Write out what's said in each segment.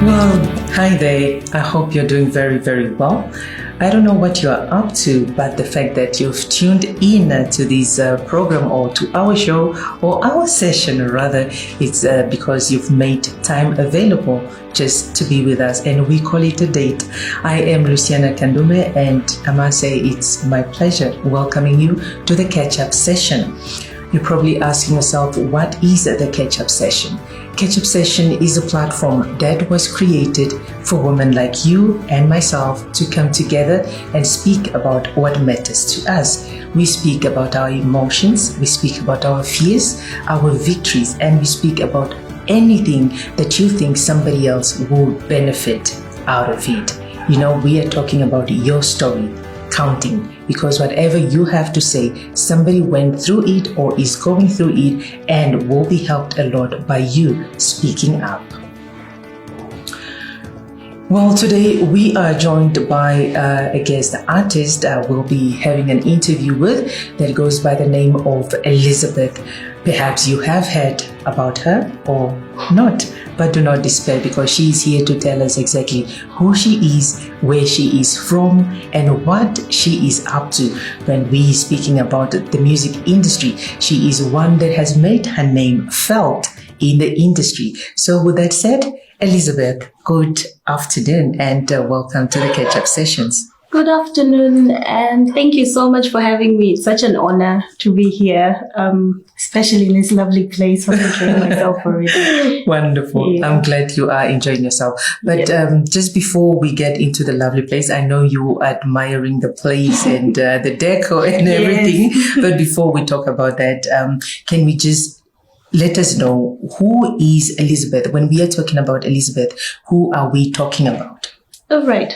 Well, hi there. I hope you're doing very, very well. I don't know what you are up to, but the fact that you've tuned in to this program or to our show or our session rather, it's because you've made time available just to be with us, and we call it a date. I am Luciana Kandume, and I must say it's my pleasure welcoming you to the catch-up session. You're probably asking yourself, what is the catch-up session? Catch-up session is a platform that was created for women like you and myself to come together and speak about what matters to us. We speak about our emotions, we speak about our fears, our victories, and we speak about anything that you think somebody else would benefit out of it. You know, we are talking about your story counting, because whatever you have to say, somebody went through it or is going through it and will be helped a lot by you speaking up. Well, today we are joined by a guest artist we'll be having an interview with that goes by the name of Elisabeth. Perhaps you have heard about her or not, but do not despair, because she is here to tell us exactly who she is, where she is from, and what she is up to. When we speaking about the music industry, she is one that has made her name felt in the industry. So with that said, Elisabeth, good afternoon and welcome to the catch-up sessions. Good afternoon, and thank you so much for having me. It's such an honor to be here, especially in this lovely place. I'm enjoying myself already. Wonderful. Yeah. I'm glad you are enjoying yourself. But just before we get into the lovely place, I know you are admiring the place and the decor and everything. But before we talk about that, can we just let us know, who is Elisabeth? When we are talking about Elisabeth, who are we talking about? All right.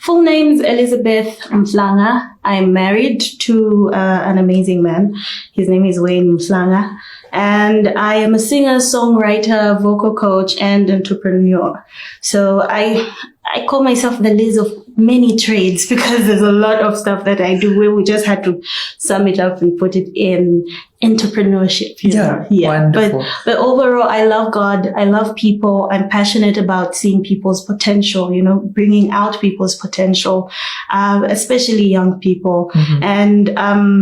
Full name's Elisabeth Mhlanga. I'm married to an amazing man. His name is Mhlanga. And I am a singer, songwriter, vocal coach, and entrepreneur. So I call myself the Liz of many trades, because there's a lot of stuff that I do where we just had to sum it up and put it in entrepreneurship. Yeah. Wonderful. But overall, I love God. I love people. I'm passionate about seeing people's potential, you know, bringing out people's potential, especially young people. Mm-hmm. And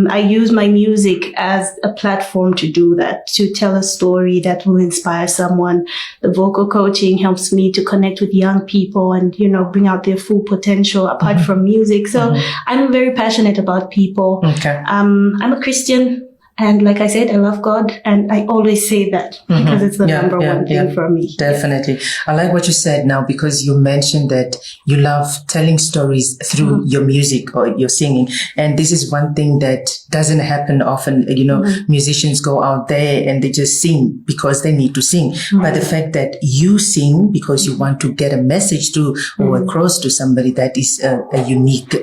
I use my music as a platform to do that, to tell a story that will inspire someone. The vocal coaching helps me to connect with young people and, you know, bring out their full potential apart from music. So I'm very passionate about people. Okay. I'm a Christian. And like I said, I love God, and I always say that because it's the number one thing for me. Definitely. I like what you said now, because you mentioned that you love telling stories through your music or your singing. And this is one thing that doesn't happen often. You know, musicians go out there and they just sing because they need to sing. But the fact that you sing because you want to get a message to or across to somebody, that is a unique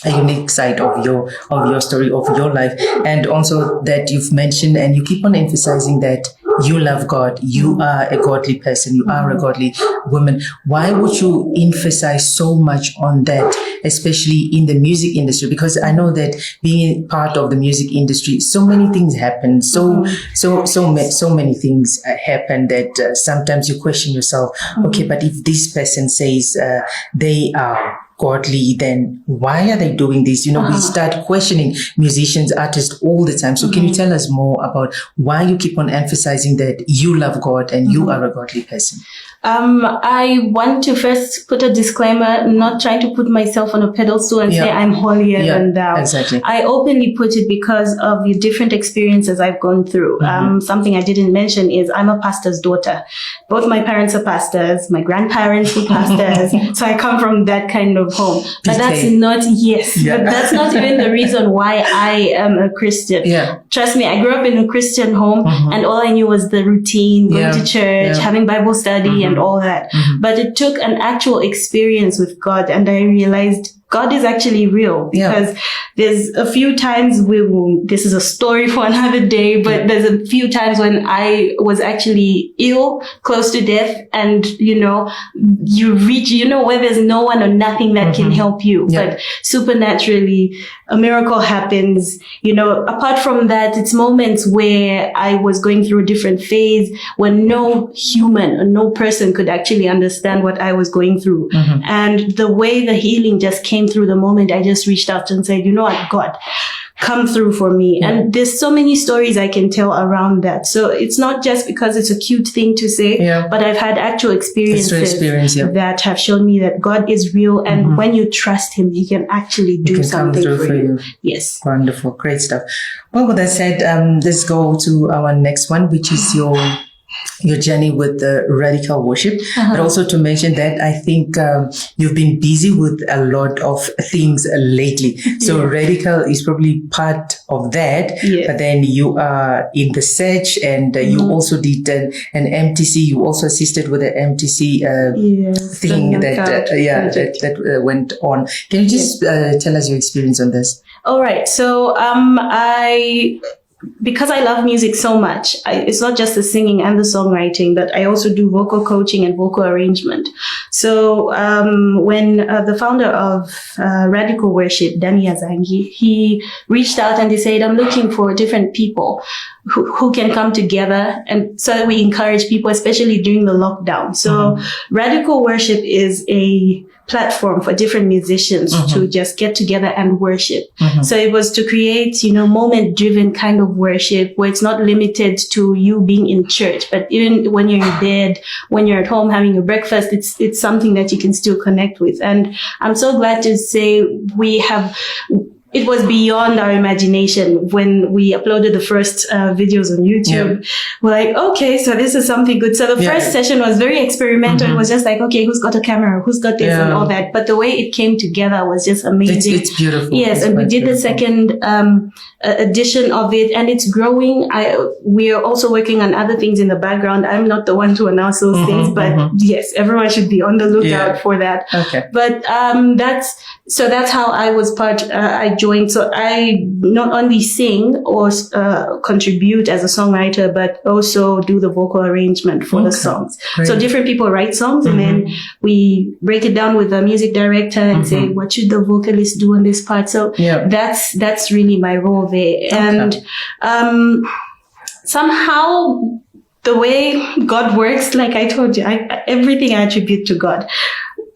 a unique side of your story, of your life. And also that you've mentioned and you keep on emphasizing that you love God, you are a godly person, you are a godly woman. Why would you emphasize so much on that, especially in the music industry? Because I know that being part of the music industry, so many things happen, so many things happen that sometimes you question yourself, okay, but if this person says they are godly, then why are they doing this? You know, we start questioning musicians, artists all the time. So can you tell us more about why you keep on emphasizing that you love God and you are a godly person? I want to first put a disclaimer, not trying to put myself on a pedestal and say I'm holier than thou. Exactly. I openly put it because of the different experiences I've gone through. Something I didn't mention is I'm a pastor's daughter. Both my parents are pastors. My grandparents were pastors. So I come from that kind of home. But that's not, but that's not even the reason why I am a Christian. Trust me, I grew up in a Christian home and all I knew was the routine, going to church, having Bible study and all that. But it took an actual experience with God, and I realized God is actually real, because there's a few times this is a story for another day, but there's a few times when I was actually ill, close to death, and, you reach, where there's no one or nothing that can help you, but supernaturally, a miracle happens. Apart from that, it's moments where I was going through a different phase when no human or no person could actually understand what I was going through. And the way the healing just came through the moment I just reached out and said, God, come through for me. And there's so many stories I can tell around that. So it's not just because it's a cute thing to say, but I've had actual experiences that have shown me that God is real. And when you trust him, he can actually do something for you. Yes. Wonderful. Great stuff. Well, with that said, let's go to our next one, which is your journey with the radical worship, but also to mention that I think you've been busy with a lot of things lately. So radical is probably part of that, but then you are in the search, and you also did an MTC. You also assisted with the MTC thing that went on. Can you just tell us your experience on this? All right. So because I love music so much, it's not just the singing and the songwriting, but I also do vocal coaching and vocal arrangement. So when the founder of Radical Worship, Dnaff, he reached out and he said, I'm looking for different people who can come together. And so we encourage people, especially during the lockdown. So Radical Worship is a platform for different musicians to just get together and worship. So it was to create, moment driven kind of worship where it's not limited to you being in church, but even when you're in bed, when you're at home having your breakfast, it's something that you can still connect with. And I'm so glad to say it was beyond our imagination when we uploaded the first videos on YouTube. We're like, okay, so this is something good. So the first session was very experimental. It was just like, okay, who's got a camera? Who's got this and all that? But the way it came together was just amazing. It's beautiful. Yes, and we did the second edition of it, and it's growing. We are also working on other things in the background. I'm not the one to announce those things, but yes, everyone should be on the lookout for that. Okay. But that's how I was I joined. So I not only sing or contribute as a songwriter, but also do the vocal arrangement for the songs. Great. So different people write songs, and then we break it down with the music director and say, what should the vocalist do on this part? So that's really my role there. And somehow the way God works, like I told you, everything I attribute to God.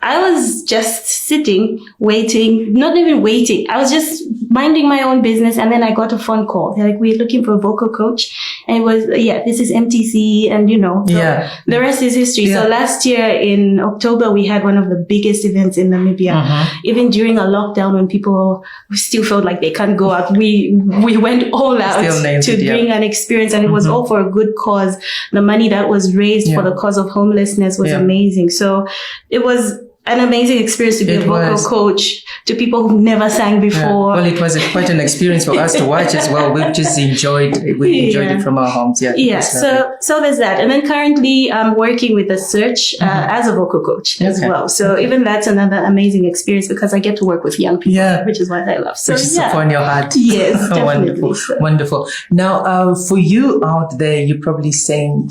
I was just sitting, waiting, not even waiting. I was just minding my own business. And then I got a phone call. They're like, we're looking for a vocal coach. And it was, this is MTC. And the rest is history. Yeah. So last year in October, we had one of the biggest events in Namibia. Even during a lockdown when people still felt like they can't go out, we went all out to bring an experience. And it was all for a good cause. The money that was raised for the cause of homelessness was amazing. So it was an amazing experience to be a vocal coach to people who never sang before. Well, it was quite an experience for us to watch as well. We've just enjoyed it from our homes. So there's that. And then currently I'm working with the search as a vocal coach as well. So even that's another amazing experience because I get to work with young people, which is what I love. So which is upon your heart. Yes, definitely. Wonderful. Now, for you out there, you're probably saying,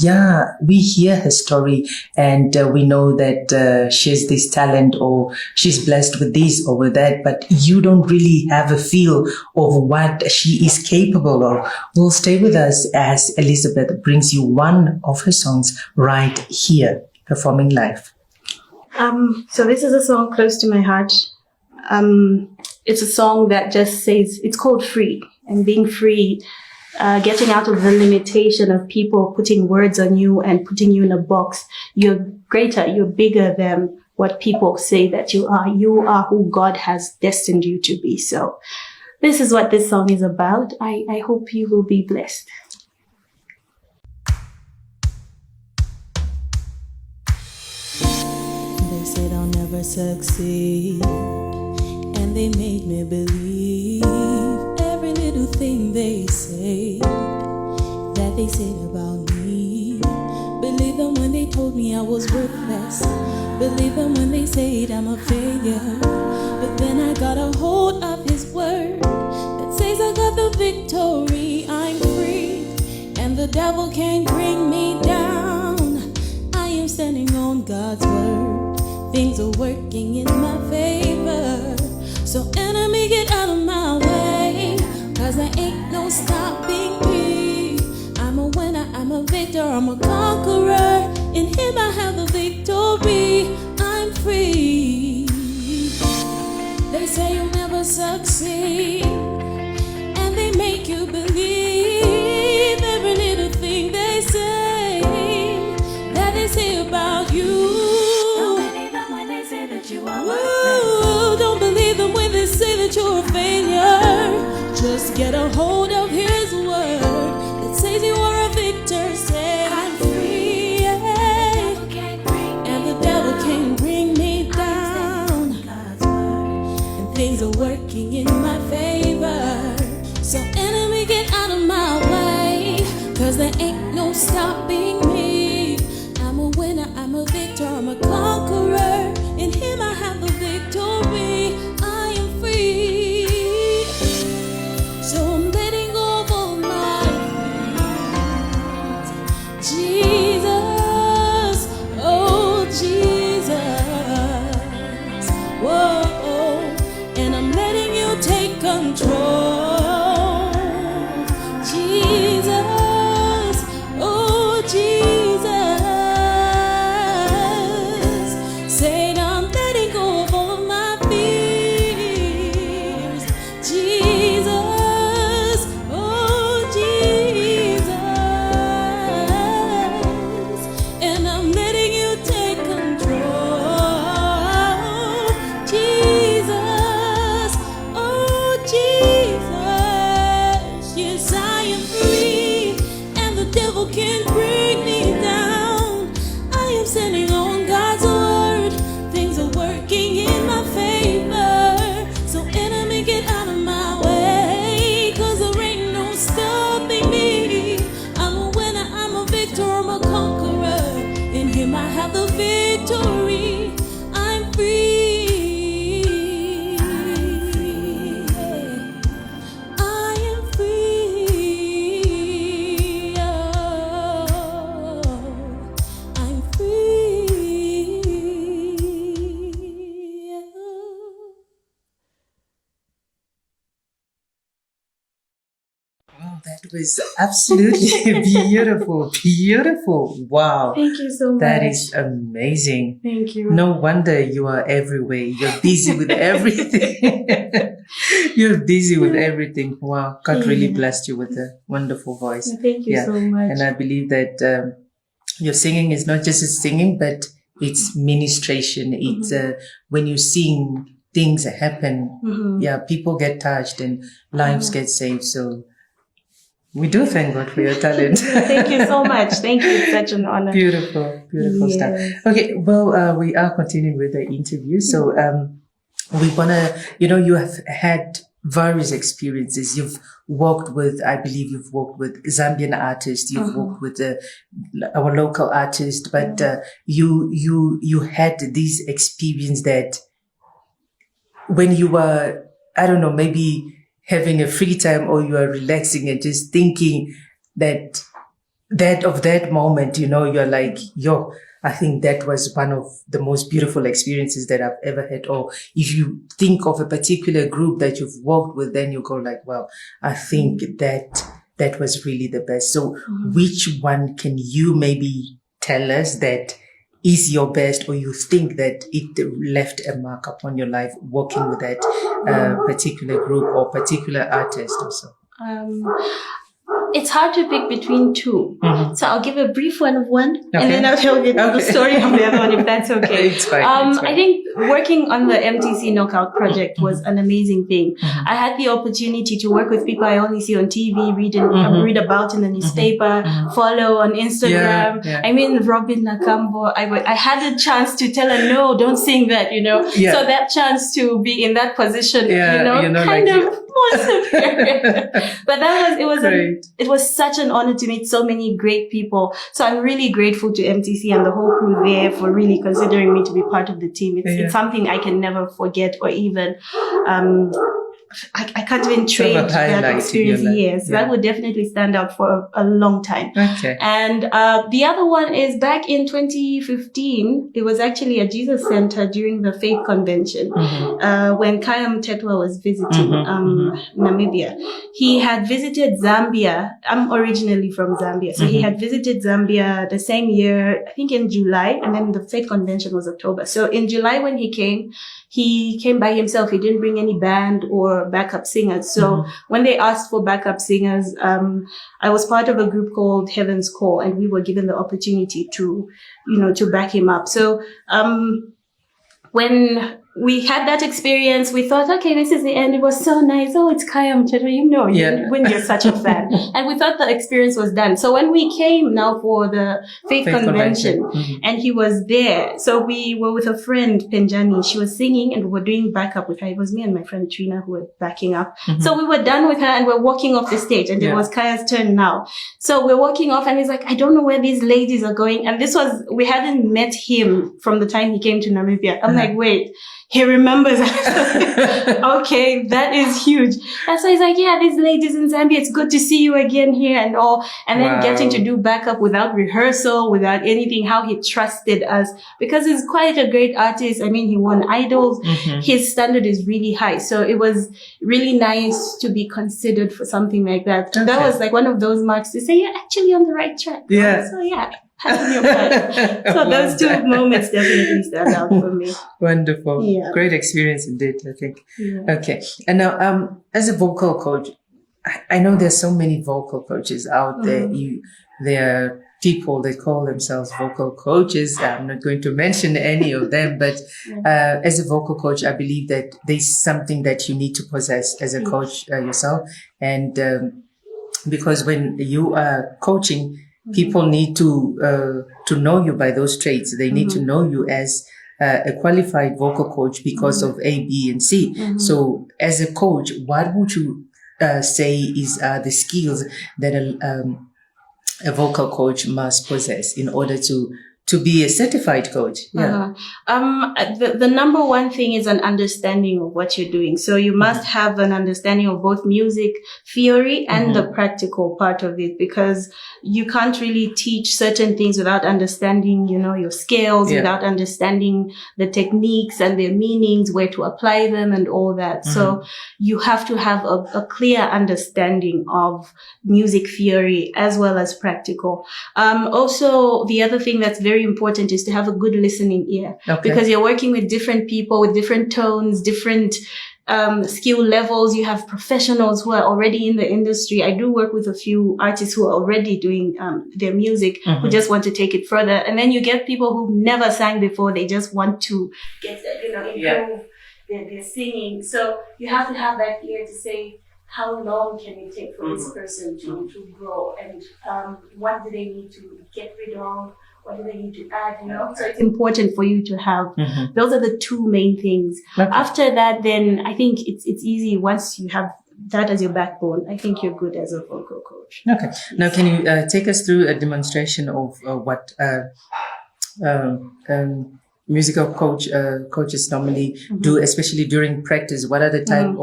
we hear her story and we know that she's this talent or she's blessed with this or with that, but you don't really have a feel of what she is capable of. Well, stay with us as Elisabeth brings you one of her songs right here, performing live. So this is a song close to my heart. It's a song that just says, it's called Free, and being free, getting out of the limitation of people putting words on you and putting you in a box. You're greater, you're bigger than what people say that you are. You are who God has destined you to be. So this is what this song is about. I hope you will be blessed. They said I'll never succeed, and they made me believe every little thing they say that they said about me. Believe them when they told me I was worthless. Believe them when they said I'm a failure. But then I got a hold of his word that says I got the victory. I'm free, and the devil can't bring me down. I am standing on God's word. Things are working in my favor. So enemy, get out of my way, 'cause there ain't no stopping me. I'm a winner, I'm a victor, I'm a conqueror. In him I have the victory. I'm free. They say you'll never succeed, and they make you believe every little thing they say, that they say about you. Don't believe them when they say that you are worthless. Don't believe them when they say that you're a failure. Just get a hold of his word that says you are a victor. Say I'm free, and the devil can't bring me down. And things are working in my favor. So enemy, get out of my way, 'cause there ain't no stopping me. I'm a winner, I'm a victor, I'm a conqueror. In him I have the victory. I am free. So I'm letting go of all my fears. Jesus, oh Jesus, whoa, and I'm letting you take control. Jesus, oh Jesus, say I'm letting go of all of my fears. Jesus, oh Jesus, and I'm letting you take control. Jesus, oh Jesus, yes I am free, and the devil can't bring me down. I am standing on God's word. Things are working in my favor. So enemy, get out of my way, 'cause there ain't no stopping me. I'm a winner, I'm a victor, I'm a conqueror. In him I have the victory. I'm free. I am free. Oh, I'm free. Oh, that was absolutely beautiful. Beautiful. Wow. Thank you so much. That is amazing. Thank you. No wonder you are everywhere. You're busy with everything. You're busy with everything. Wow. God really blessed you with a wonderful voice. Thank you so much. And I believe that your singing is not just a singing, but it's ministration. It's when you sing, things happen. Yeah, people get touched and lives get saved. So we do thank God for your talent. Thank you so much. Thank you. It's such an honor. Beautiful, beautiful stuff. Okay, well, we are continuing with the interview. So we want to, you have had various experiences. You've worked with, I believe you've worked with Zambian artists. You've worked with our local artists, but you had this experience that when you were, I don't know, maybe having a free time or you are relaxing and just thinking that moment, you're like, I think that was one of the most beautiful experiences that I've ever had. Or if you think of a particular group that you've worked with, then you go like, well, I think that was really the best. So which one can you maybe tell us that is your best, or you think that it left a mark upon your life working with that particular group or particular artist or so? It's hard to pick between two. So I'll give a brief one of one, and then I'll tell you the story of the other one, if that's okay. It's fine. I think working on the MTC Knockout project was an amazing thing. I had the opportunity to work with people I only see on TV, read about in the newspaper, follow on Instagram. I mean, Robin Nakambo, I had a chance to tell her, no, don't sing that, So that chance to be in that position, more superior. But Great. it was such an honor to meet so many great people. So I'm really grateful to MTC and the whole crew there for really considering me to be part of the team. It's something I can never forget or even, I can't even trade that experience. Yes, that would definitely stand out for a long time. Okay. And the other one is back in 2015. It was actually at Jesus Center during the Faith Convention when Kayam Tetwa was visiting Namibia. He had visited Zambia. I'm originally from Zambia, so he had visited Zambia the same year, I think in July, and then the Faith Convention was October. So in July when he came by himself. He didn't bring any band or backup singers. So when they asked for backup singers, I was part of a group called Heaven's Call, and we were given the opportunity to back him up. So, when we had that experience, we thought, okay, this is the end. It was so nice. Oh, it's Kayam Tetwa, when you're such a fan. And we thought the experience was done. So when we came now for the Faith Convention, and he was there. So we were with a friend, Penjani. She was singing and we were doing backup with her. It was me and my friend Trina who were backing up. So we were done with her and we're walking off the stage, and it was Kaya's turn now. So we're walking off and he's like, I don't know where these ladies are going. And we hadn't met him from the time he came to Namibia. I'm like, wait. He remembers. Okay, that is huge. And so he's like, yeah, these ladies in Zambia, it's good to see you again here and all. And then getting to do backup without rehearsal, without anything, how he trusted us, because he's quite a great artist. I mean, he won Idols. His standard is really high. So it was really nice to be considered for something like that. Okay. That was like one of those marks to say, you're actually on the right track. Yeah. So yeah. So those two moments definitely stand out for me. Wonderful. Yeah. Great experience indeed, I think. Yeah. Okay. And now, as a vocal coach, I know there's so many vocal coaches out there. There are people that call themselves vocal coaches. I'm not going to mention any of them, but as a vocal coach, I believe that there's something that you need to possess as a coach yourself. And because when you are coaching, people need to know you by those traits. They need to know you as a qualified vocal coach because of A, B, and C. So as a coach, what would you say is the skills that a vocal coach must possess in order to be a certified coach? The number one thing is an understanding of what you're doing. So you must have an understanding of both music theory and the practical part of it, because you can't really teach certain things without understanding, your scales, without understanding the techniques and their meanings, where to apply them and all that. So you have to have a clear understanding of music theory as well as practical. Also, the other thing that's very important is to have a good listening ear, because you're working with different people with different tones, different skill levels. You have professionals who are already in the industry. I do work with a few artists who are already doing their music, who just want to take it further. And then you get people who never sang before. They just want to get, improve their singing. So you have to have that ear to say, how long can it take for this person to grow, and what do they need to get rid of? What do they need to add, So it's important for you to have. Those are the two main things. After that, then I think it's easy. Once you have that as your backbone, I think you're good as a vocal coach. Okay. Now, can you take us through a demonstration of what musical coaches normally do, especially during practice? What are the type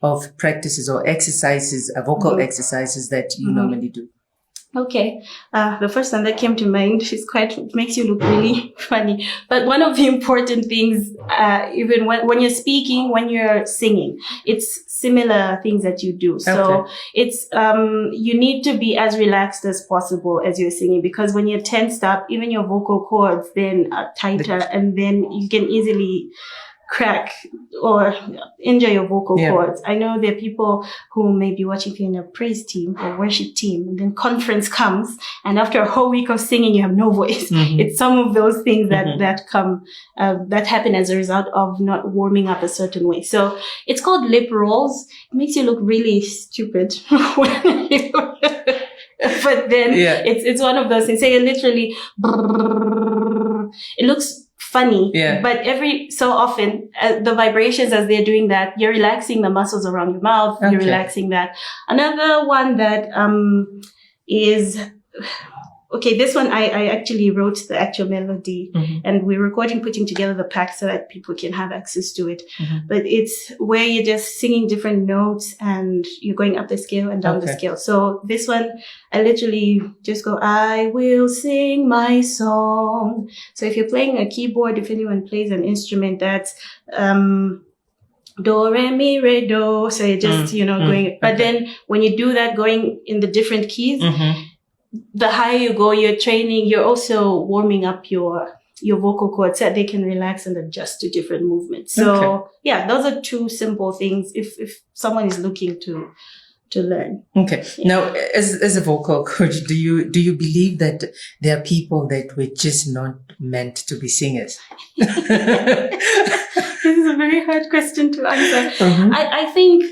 of practices or exercises, vocal exercises that you normally do? Okay. The first one that came to mind makes you look really funny. But one of the important things, even when you're speaking, when you're singing, it's similar things that you do. So it's, you need to be as relaxed as possible as you're singing, because when you're tensed up, even your vocal cords then are tighter, and then you can easily crack or injure your vocal cords. I know there are people who may be watching in a praise team or worship team, and then conference comes, and after a whole week of singing, you have no voice. It's some of those things that come, that happen as a result of not warming up a certain way. So it's called lip rolls. It makes you look really stupid when you but then it's one of those things. Say literally, it looks funny. Yeah. But every so often, the vibrations as they're doing that, you're relaxing the muscles around your mouth. You're relaxing that. Another one that is... Okay, this one I actually wrote the actual melody, and we're recording, putting together the pack so that people can have access to it. But it's where you're just singing different notes and you're going up the scale and down the scale. So this one, I literally just go, I will sing my song. So if you're playing a keyboard, if anyone plays an instrument, that's do, re, mi, re, do. So you're just, going. But then when you do that, going in the different keys, the higher you go, you're training, you're also warming up your vocal cords so that they can relax and adjust to different movements. So yeah, those are two simple things if someone is looking to learn. Okay. Yeah. Now, as a vocal coach, do you believe that there are people that were just not meant to be singers? This is a very hard question to answer. I think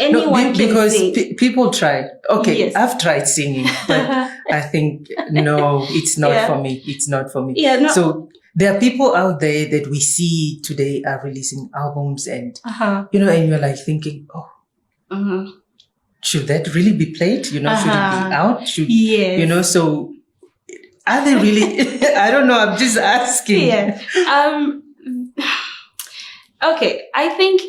anyone can sing. Because people try. Okay, yes. I've tried singing, but I think, no, it's not for me. It's not for me. Yeah, no. So there are people out there that we see today are releasing albums and, and you're like thinking, should that really be played? Should it be out? Yes. So are they really, I don't know, I'm just asking. Yeah. Okay, I think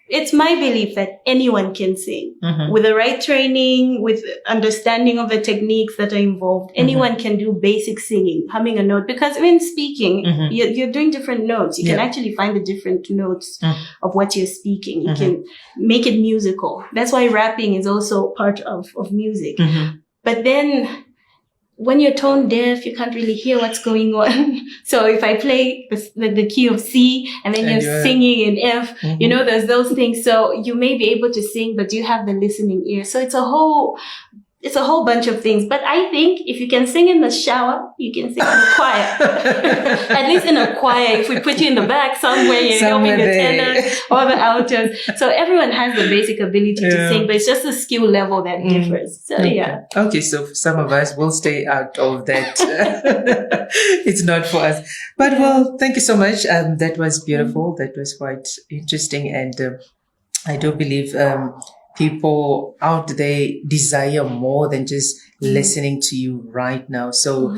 it's my belief that anyone can sing with the right training, with understanding of the techniques that are involved. Anyone can do basic singing, humming a note, because when speaking, you're doing different notes. You can actually find the different notes of what you're speaking. You can make it musical. That's why rapping is also part of music. But then when you're tone deaf, you can't really hear what's going on. So if I play the key of C and then you're singing in F, there's those things. So you may be able to sing, but you have the listening ear. So it's a whole bunch of things. But I think if you can sing in the shower, you can sing in the choir. At least in a choir, if we put you in the back somewhere, you're helping the tenors or the altos. So everyone has the basic ability to sing, but it's just the skill level that differs. So Okay, so some of us will stay out of that. It's not for us. But well, thank you so much. That was beautiful. That was quite interesting. And I do believe people out there desire more than just listening to you right now. So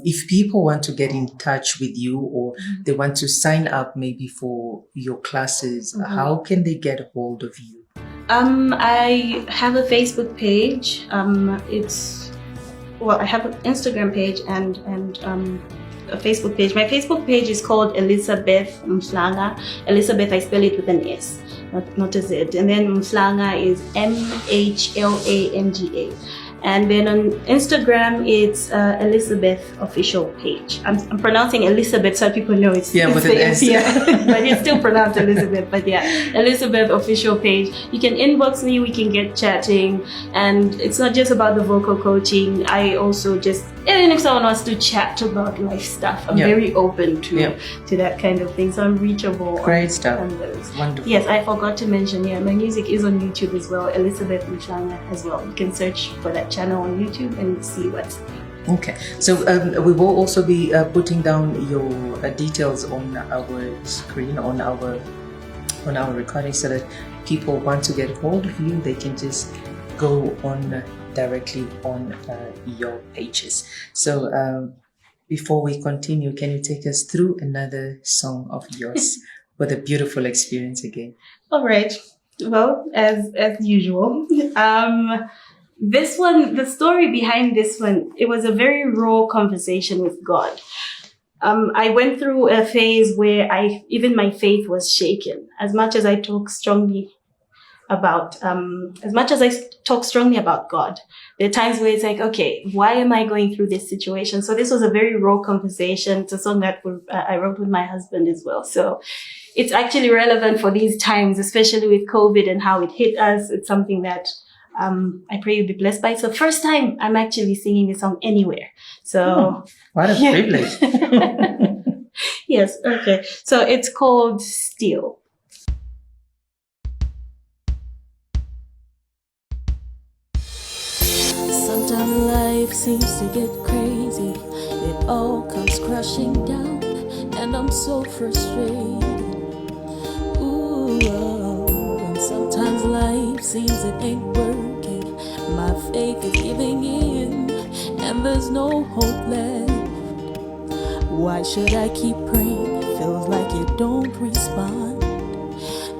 if people want to get in touch with you or they want to sign up maybe for your classes, how can they get a hold of you? I have a Facebook page. I have an Instagram page and a Facebook page. My Facebook page is called Elisabeth Mhlanga. Elisabeth, I spell it with an S. Not a Z. And then Mhlanga is Mhlanga. And then on Instagram, it's Elisabeth official page. I'm pronouncing Elisabeth so people know it's with an S. But it's still pronounced Elizabeth. But yeah, Elisabeth official page. You can inbox me. We can get chatting. And it's not just about the vocal coaching. I also just, even if someone wants to chat about life stuff, I'm very open to that kind of thing. So I'm reachable. Great stuff. Wonderful. Yes, I forgot to mention, my music is on YouTube as well, Elisabeth Mhlanga as well. You can search for that channel on YouTube and see what's okay. So we will also be putting down your details on our screen, on our recording, so that people want to get hold of you, they can just go on directly on your pages. So before we continue, can you take us through another song of yours with a beautiful experience again? All right. Well, as usual, this one, the story behind this one, it was a very raw conversation with God. I went through a phase where even my faith was shaken. As much as I talk strongly about God, there are times where it's like, okay, why am I going through this situation? So this was a very raw conversation. It's a song that I wrote with my husband as well. So it's actually relevant for these times, especially with COVID and how it hit us. It's something that I pray you'll be blessed by. It's the first time I'm actually singing this song anywhere. So what a privilege. Yes. Okay. So it's called Still. Sometimes life seems to get crazy. It all comes crashing down, and I'm so frustrated. Ooh, and sometimes life seems it ain't working. My faith is giving in, and there's no hope left. Why should I keep praying? Feels like you don't respond,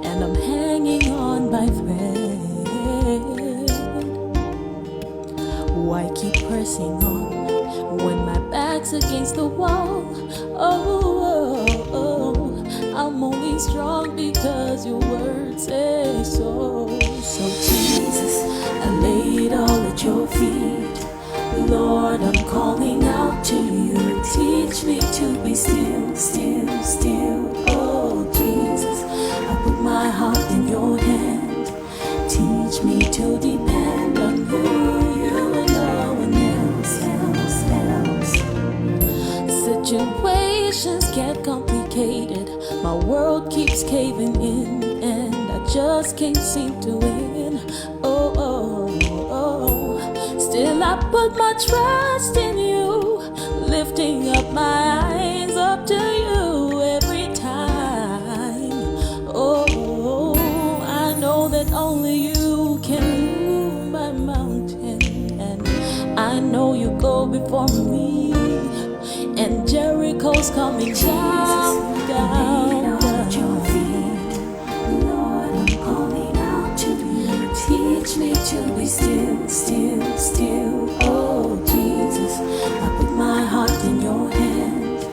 and I'm hanging on by thread. Why keep pressing on when my back's against the wall? Oh, I'm only strong because your word says so. So Jesus, I lay it all at your feet. Lord, I'm calling out to you. Teach me to be still, still, still. Oh Jesus, I put my heart in your hand. Teach me to depend on you. Situations get complicated. My world keeps caving in, and I just can't seem to win. Still I put my trust in you, lifting up my eyes up to you every time. Oh, I know that only you can move my mountain, and I know you go before me, and Jericho's coming down, down, down. Your feet. Lord, I'm calling out to you. Teach me to be still, still, still. Oh Jesus, I put my heart in your hand.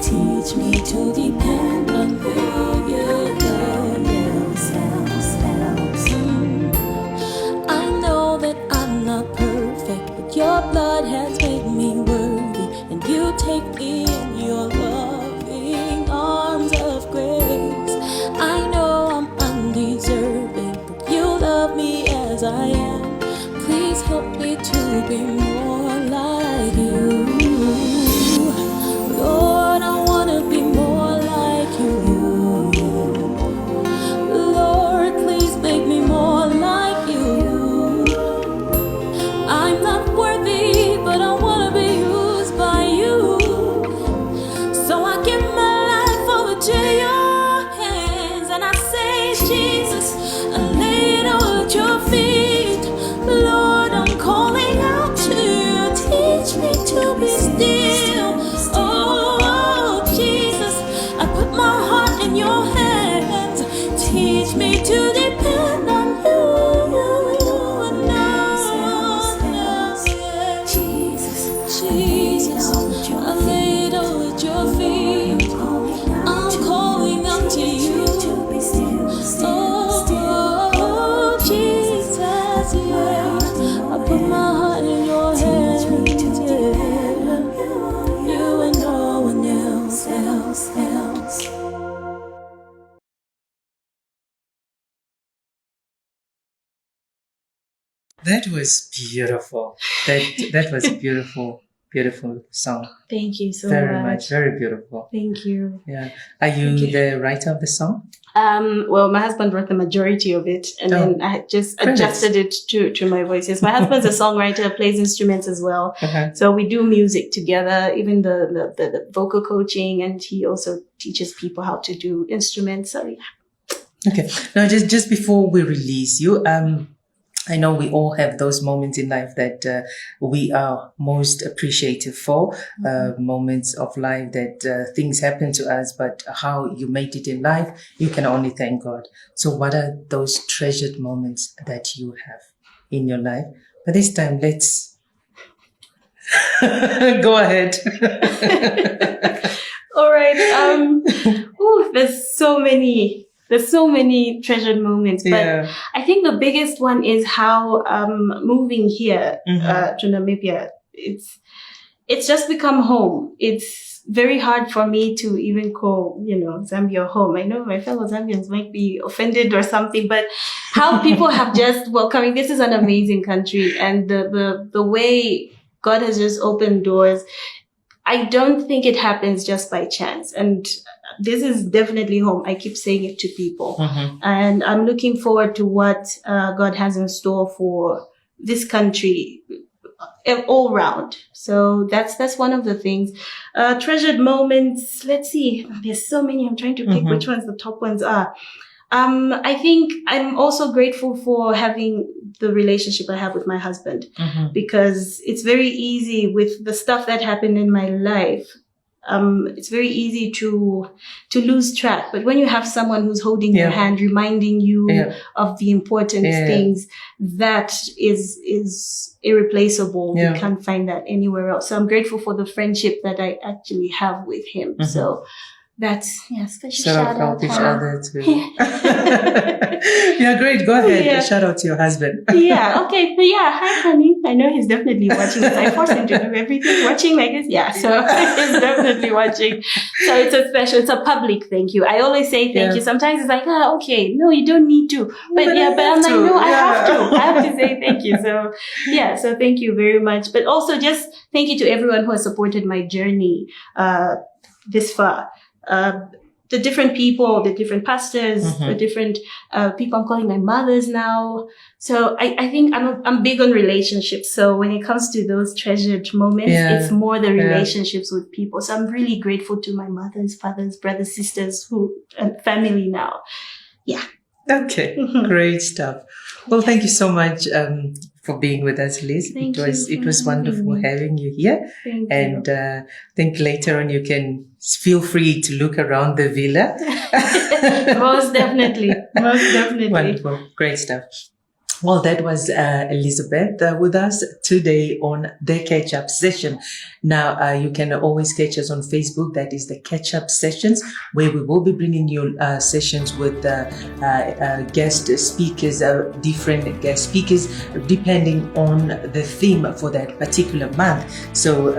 Teach me to depend on you. I know that I'm not perfect, but your blood has made me worthy, and you take me in your loving arms of grace. I know I'm undeserving, but you love me as I am. Please help me to be more like you. Lord, I want to be more like you. Lord, please make me more like you. I'm not worthy, but I want to be used by you. So I give my life over to your hands, and I say, Jesus, I lay it all at your feet. Lord, I'm calling out to you. Teach me to be still. Oh, Jesus, I put my heart in your hands. Teach me to depend on you. Jesus, I lay it all at your feet. I'm calling out to you. Oh, Jesus, yeah. I put my heart in your hands. You and no one else. That was beautiful. That was a beautiful, beautiful song. Thank you so Very much. much. Very beautiful. Thank you. Yeah. Are you the writer of the song? Well, my husband wrote the majority of it, and then I just adjusted it to my voice. Yes, my husband's a songwriter, plays instruments as well. Uh-huh. So we do music together, even the vocal coaching, and he also teaches people how to do instruments. So yeah. Okay. Now, just before we release you, I know we all have those moments in life that we are most appreciative for, moments of life that things happen to us, but how you made it in life, you can only thank God. So what are those treasured moments that you have in your life? But this time, let's go ahead. All right. There's so many treasured moments, but Yeah. I think the biggest one is how moving here to Namibia, it's just become home. It's very hard for me to even call, Zambia home. I know my fellow Zambians might be offended or something, but how people have just welcoming. This is an amazing country, and the way God has just opened doors. I don't think it happens just by chance, and this is definitely home. I keep saying it to people. And I'm looking forward to what God has in store for this country all round. So that's one of the things. Treasured moments. Let's see. There's so many. I'm trying to pick which ones the top ones are. I think I'm also grateful for having the relationship I have with my husband, because it's very easy with the stuff that happened in my life. It's very easy to lose track. But when you have someone who's holding your hand, reminding you of the important things, that is irreplaceable. You can't find that anywhere else. So I'm grateful for the friendship that I actually have with him. So that's, special shout out. Each other too. Yeah, great. Go ahead. Shout out to your husband. Okay. Hi, honey. I know he's definitely watching this. I forced him to do everything. Watching like this. Yeah. So he's definitely watching. So it's a public thank you. I always say thank you. Sometimes it's like, okay. No, you don't need to. But I'm like, no, I have to. I have to say thank you. So so thank you very much. But also just thank you to everyone who has supported my journey, this far. The different people, the different pastors, the different people I'm calling my mothers now. So I think I'm big on relationships. So when it comes to those treasured moments, it's more the relationships with people. So I'm really grateful to my mothers, fathers, brothers, sisters, and family now. Yeah. Okay. Great stuff. Well, thank you so much for being with us, Liz. It was wonderful having you here. Thank you. I think later on you can feel free to look around the villa. Most definitely. Wonderful. Great stuff. Well, that was Elisabeth with us today on the Catch-Up Session. Now, you can always catch us on Facebook. That is the Catch-Up Sessions, where we will be bringing you sessions with guest speakers, different guest speakers, depending on the theme for that particular month. So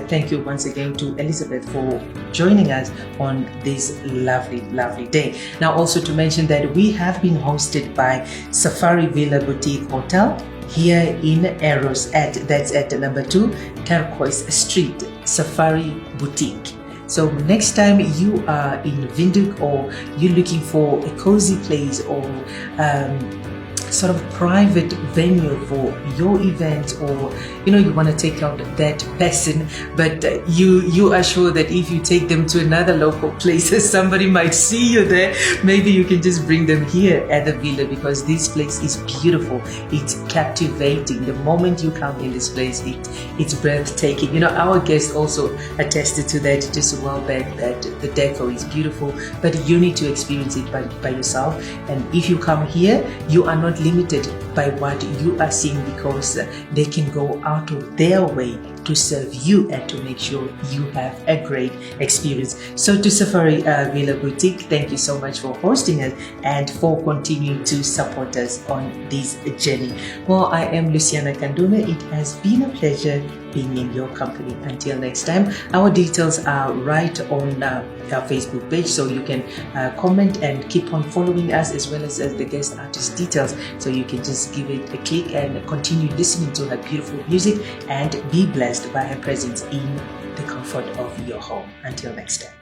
thank you once again to Elisabeth for joining us on this lovely, lovely day. Now, also to mention that we have been hosted by Safari Villa Boutique Hotel here in Eros that's at number 2 Turquoise Street, Safari Boutique. So next time you are in Windhoek or you're looking for a cozy place or sort of private venue for your event, or you want to take out that person, but you are sure that if you take them to another local place, somebody might see you there, maybe you can just bring them here at the villa, because this place is beautiful. It's captivating. The moment you come in this place, it's breathtaking. Our guest also attested to that just a while back, that the decor is beautiful, but you need to experience it by yourself. And if you come here, you are not limited by what you are seeing, because they can go out of their way to serve you and to make sure you have a great experience. So to Safari Villa Boutique, thank you so much for hosting us and for continuing to support us on this journey. Well, I am Luciana Kandume. It has been a pleasure being in your company. Until next time, our details are right on our Facebook page, so you can comment and keep on following us, as well as the guest artist details, so you can just give it a click and continue listening to her beautiful music and be blessed by her presence in the comfort of your home. Until next time.